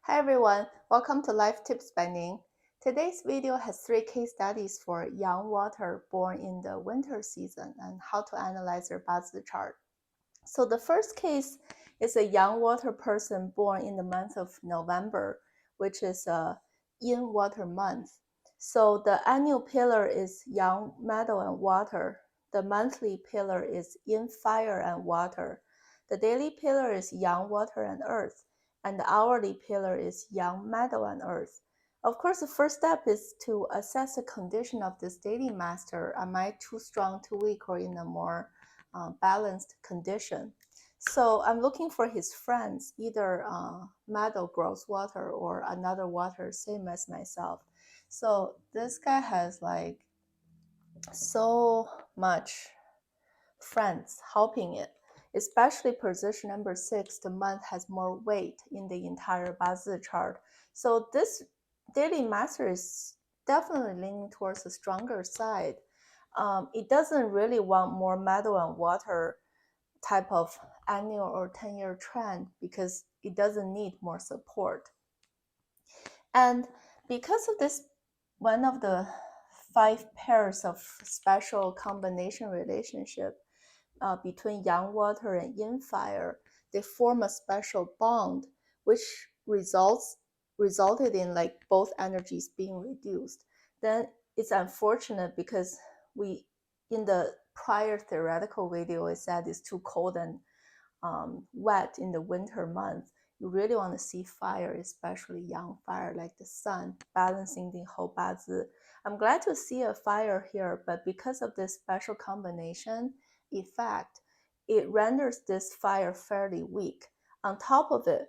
Hi everyone, welcome to Life Tips by Ning. Today's video has 3 case studies for Yang Water born in the winter season and how to analyze their Bazi chart. So the first case is a Yang Water person born in the month of November, which is a Yin Water month. So the annual pillar is Yang Metal and Water. The monthly pillar is Yin Fire and Water. The daily pillar is Yang Water and Earth. And the hourly pillar is Yang Metal and Earth. Of course, the first step is to assess the condition of this daily master. Am I too strong, too weak, or in a more balanced condition? So I'm looking for his friends, either metal grows water or another water, same as myself. So this guy has like so much friends helping it. Especially position number 6, the month has more weight in the entire Bazi chart. So this daily master is definitely leaning towards the stronger side. It doesn't really want more metal and water type of annual or 10-year trend because it doesn't need more support. And because of this, one of the 5 pairs of special combination relationship between Yang Water and Yin Fire, they form a special bond, which resulted in like both energies being reduced. Then it's unfortunate because we, in the prior theoretical video, it said it's too cold and wet in the winter month. You really want to see fire, especially Yang Fire, like the sun, balancing the whole Bazi. I'm glad to see a fire here, but because of this special combination effect, it renders this fire fairly weak. On top of it,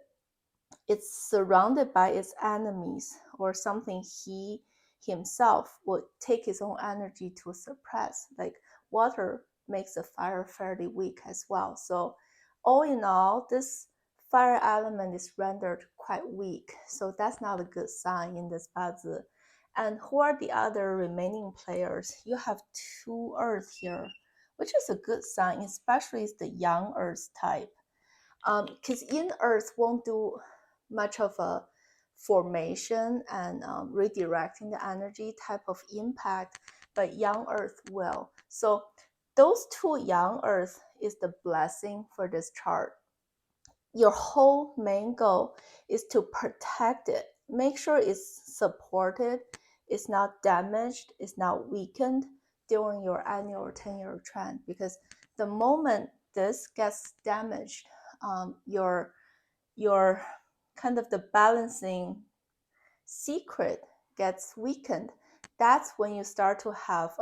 it's surrounded by its enemies or something he himself would take his own energy to suppress. Like water makes the fire fairly weak as well. So all in all, this fire element is rendered quite weak. So that's not a good sign in this Bazi. And who are the other remaining players? You have 2 Earth here, which is a good sign, especially it's the Yang Earth type. Because Yin Earth won't do much of a formation and redirecting the energy type of impact, but Yang Earth will. So those 2 Yang Earth is the blessing for this chart. Your whole main goal is to protect it. Make sure it's supported, it's not damaged, it's not weakened during your annual or 10-year trend. Because the moment this gets damaged, your kind of the balancing secret gets weakened. That's when you start to have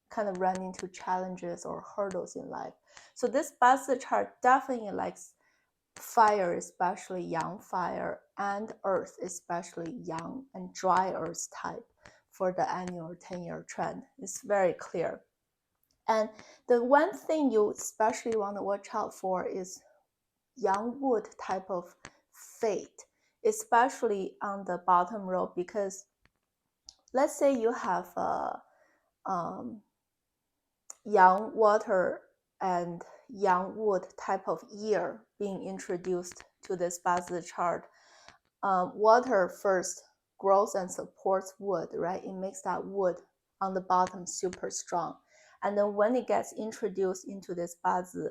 kind of run into challenges or hurdles in life. So this Bazi chart definitely likes fire, especially Yang Fire, and Earth, especially Yang and dry Earth type for the annual 10-year trend. It's very clear. And the one thing you especially want to watch out for is Yang Wood type of fate, especially on the bottom row, because let's say you have a Yang Water and Yang Wood type of year being introduced to this Bazi chart. Water first grows and supports wood, right? It makes that wood on the bottom super strong. And then when it gets introduced into this Bazi,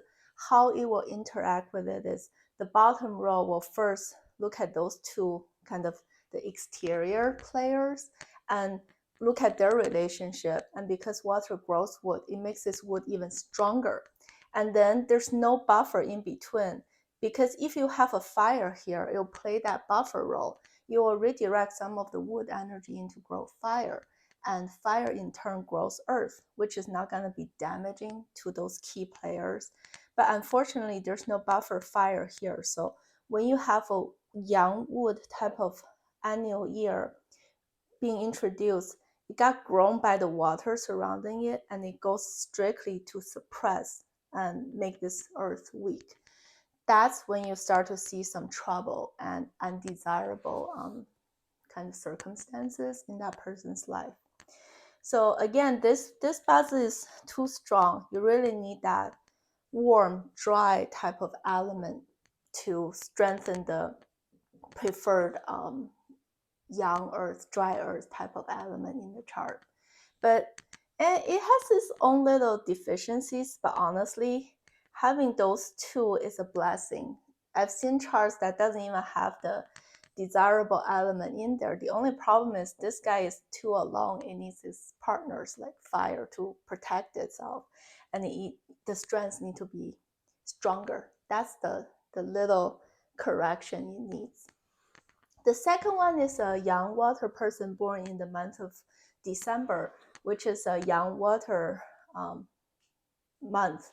how it will interact with it is the bottom row will first look at those 2 kind of the exterior players and look at their relationship. And because water grows wood, it makes this wood even stronger. And then there's no buffer in between. Because if you have a fire here, it'll play that buffer role. You will redirect some of the wood energy into grow fire. And fire in turn grows earth, which is not going to be damaging to those key players. But unfortunately, there's no buffer fire here. So when you have a Yang wood type of annual year being introduced, it got grown by the water surrounding it, and it goes strictly to suppress and make this earth weak. That's when you start to see some trouble and undesirable kind of circumstances in that person's life. So again, this Bazi is too strong. You really need that warm, dry type of element to strengthen the preferred young earth, dry earth type of element in the chart. But and it has its own little deficiencies, but honestly, having those two is a blessing. I've seen charts that doesn't even have the desirable element in there. The only problem is this guy is too alone. It needs his partners like fire to protect itself, and the strengths need to be stronger. That's the little correction it needs. The second one is a young water person born in the month of December, which is a young water month.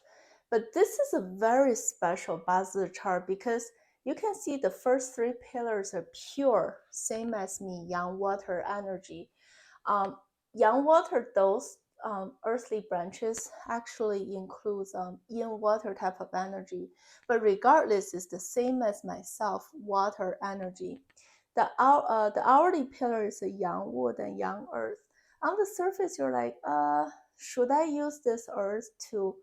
But this is a very special Basel chart because you can see the first three pillars are pure, same as me, young water energy. Young water, those earthly branches actually includes yin water type of energy, but regardless, it's the same as myself, water energy. The hourly pillar is a young wood and young earth. On the surface, you're like, should I use this earth to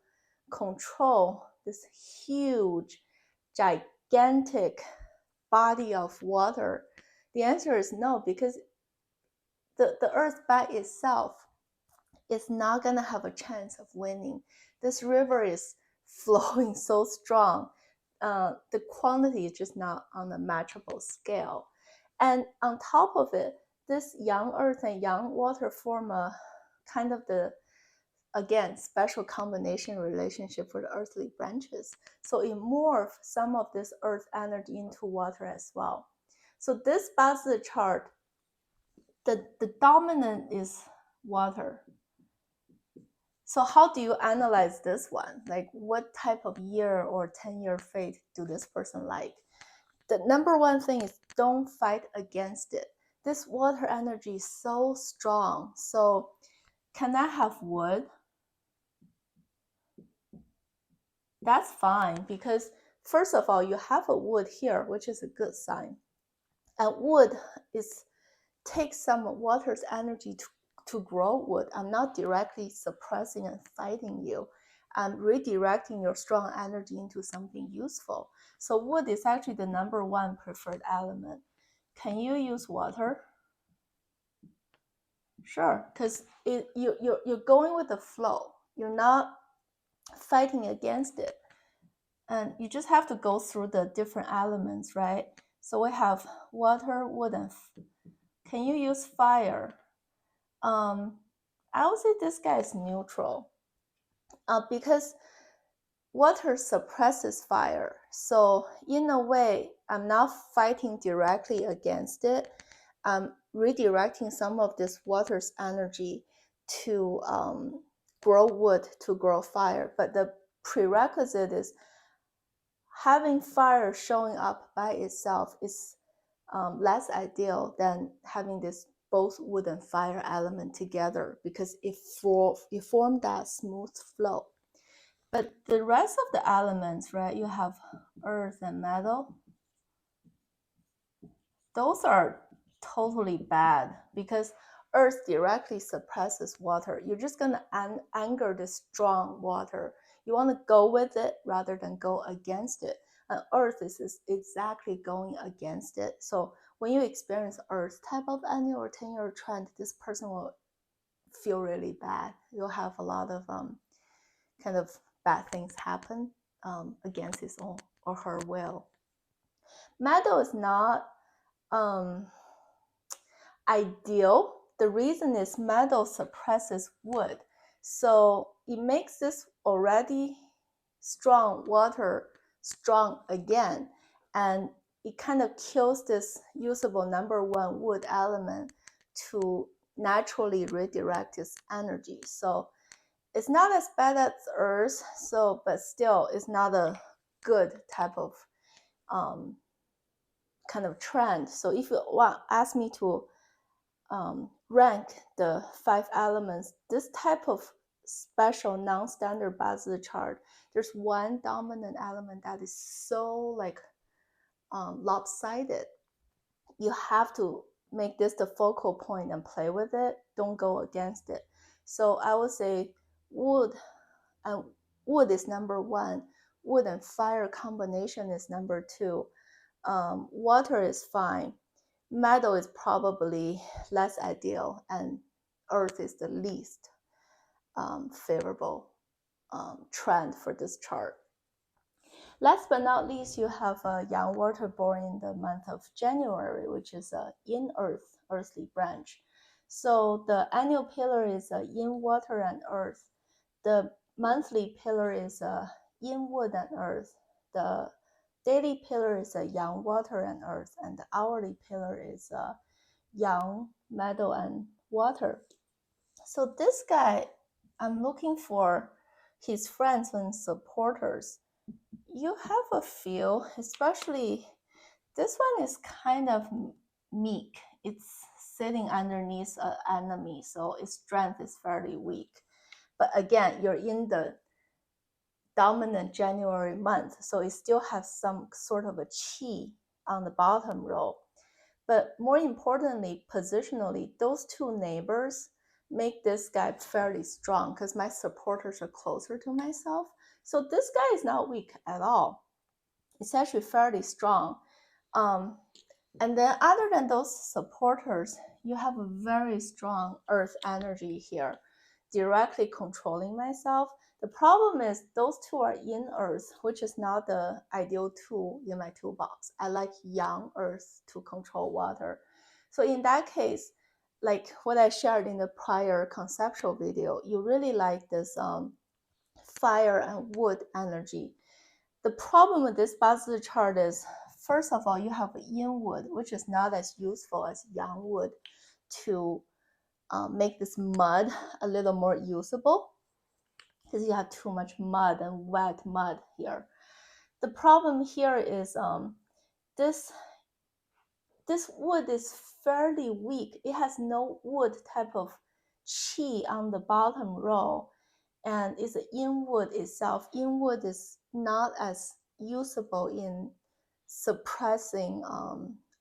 control this huge, gigantic body of water? The answer is no, because the earth by itself is not going to have a chance of winning. This river is flowing so strong. The quantity is just not on a matchable scale. And on top of it, this young earth and young water form a kind of the, again, special combination relationship for the earthly branches. So it morphs some of this earth energy into water as well. So this Basel chart, the dominant is water. So how do you analyze this one? Like what type of year or 10-year fate do this person like? The number one thing is don't fight against it. This water energy is so strong. So can I have wood? That's fine, because first of all, you have a wood here, which is a good sign. And wood takes some water's energy to grow wood. I'm not directly suppressing and fighting you. I'm redirecting your strong energy into something useful. So wood is actually the number one preferred element. Can you use water? Sure, because you're going with the flow. You're not fighting against it. And you just have to go through the different elements, right? So we have water, wood, and can you use fire? I would say this guy is neutral because water suppresses fire. So in a way, I'm not fighting directly against it. I'm redirecting some of this water's energy to grow wood, to grow fire. But the prerequisite is having fire showing up by itself is less ideal than having this both wood and fire element together, because it formed that smooth flow. But the rest of the elements, right, you have earth and metal, those are totally bad because earth directly suppresses water. You're just going to anger the strong water. You want to go with it rather than go against it. And earth is exactly going against it. So when you experience earth type of annual or 10-year trend, this person will feel really bad. You'll have a lot of kind of bad things happen against his own or her will. Metal is not ideal. The reason is metal suppresses wood. So it makes this already strong water strong again. And it kind of kills this usable number one wood element to naturally redirect its energy. So it's not as bad as earth, but still it's not a good type of kind of trend. So if you ask me to rank the 5 elements, this type of special non-standard Basel chart, there's one dominant element that is so like lopsided. You have to make this the focal point and play with it. Don't go against it. So I would say wood is number one. Wood and fire combination is number two. Water is fine. Metal is probably less ideal, and Earth is the least favorable trend for this chart. Last but not least, you have Yang Water born in the month of January, which is a Yin Earth, earthly branch. So the annual pillar is Yin Water and Earth. The monthly pillar is Yin Wood and Earth. The daily pillar is Yang Water and Earth, and the hourly pillar is Yang Meadow and Water. So this guy, I'm looking for his friends and supporters. You have a few, especially this one is kind of meek. It's sitting underneath an enemy, so its strength is fairly weak. But again, you're in the dominant January month, so it still has some sort of a chi on the bottom row. But more importantly, positionally, those two neighbors make this guy fairly strong because my supporters are closer to myself. So this guy is not weak at all. It's actually fairly strong. And then other than those supporters, you have a very strong earth energy here, directly controlling myself. The problem is those two are in earth, which is not the ideal tool in my toolbox. I like yang earth to control water. So in that case, like what I shared in the prior conceptual video, you really like this fire and wood energy. The problem with this Bazi chart is, first of all, you have yin wood, which is not as useful as yang wood to make this mud a little more usable, because you have too much mud and wet mud here. The problem here is this wood is fairly weak. It has no wood type of chi on the bottom row, and it's a yin wood itself. Yin wood is not as usable in suppressing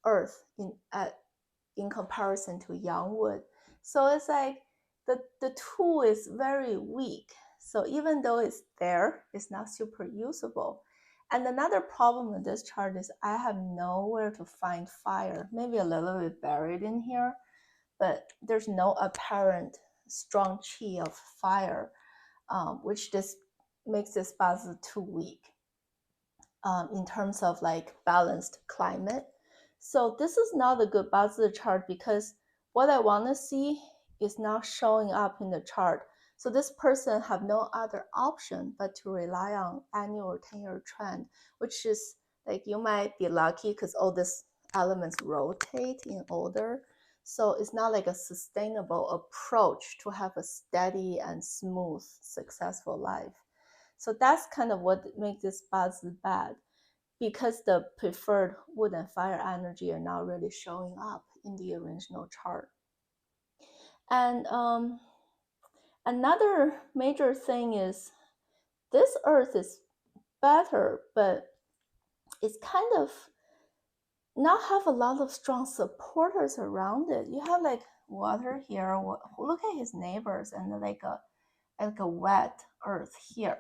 earth in comparison to yang wood. So it's like the tool is very weak. So even though it's there, it's not super usable. And another problem with this chart is I have nowhere to find fire, maybe a little bit buried in here, but there's no apparent strong chi of fire, which just makes this puzzle too weak in terms of like balanced climate. So this is not a good puzzle chart because what I want to see is not showing up in the chart. So this person have no other option but to rely on annual or 10-year trend, which is like you might be lucky because all these elements rotate in order. So it's not like a sustainable approach to have a steady and smooth, successful life. So that's kind of what makes this buzz bad, because the preferred wood and fire energy are not really showing up in the original chart. And another major thing is this earth is better, but it's kind of not have a lot of strong supporters around it. You have like water here. Look at his neighbors and like a wet earth here.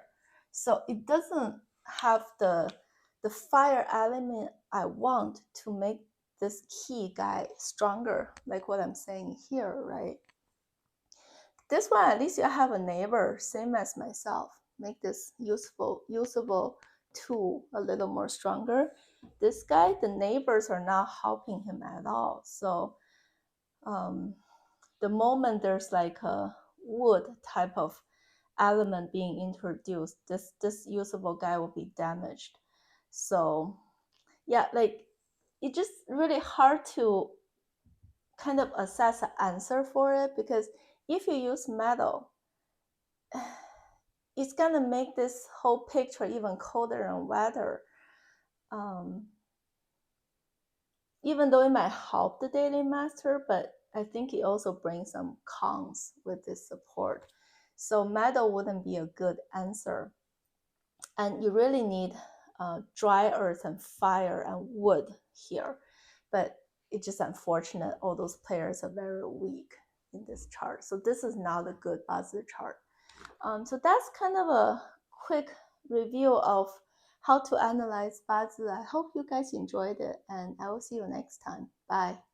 So it doesn't have the fire element I want to make this key guy stronger, like what I'm saying here, right? This one, at least you have a neighbor, same as myself, make this usable tool a little more stronger. This guy, the neighbors are not helping him at all. So the moment there's like a wood type of element being introduced, this usable guy will be damaged. So yeah, like it's just really hard to kind of assess an answer for it, because if you use metal, it's gonna make this whole picture even colder and wetter. Even though it might help the daily master, but I think it also brings some cons with this support. So metal wouldn't be a good answer. And you really need dry earth and fire and wood here. But it's just unfortunate all those players are very weak in this chart. So this is not a good buzzer chart. So that's kind of a quick review of how to analyze 八字. I hope you guys enjoyed it, and I will see you next time. Bye.